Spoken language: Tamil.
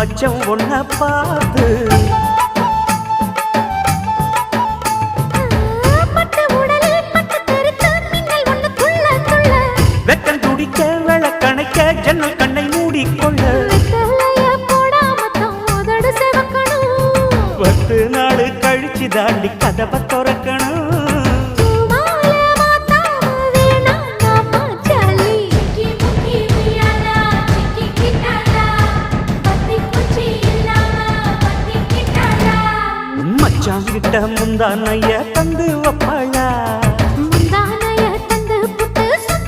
மச்சம் ஒன்ன பார்த்து வெக்கம் துடிக்க விளக்கணைக்க ஜன்னல் கண்ணை மூடிக்கொள்ள 10 நாள் கழிச்சு தாண்டி கதவை திறக்கணும் மச்சாங்கிட்ட முந்தானைய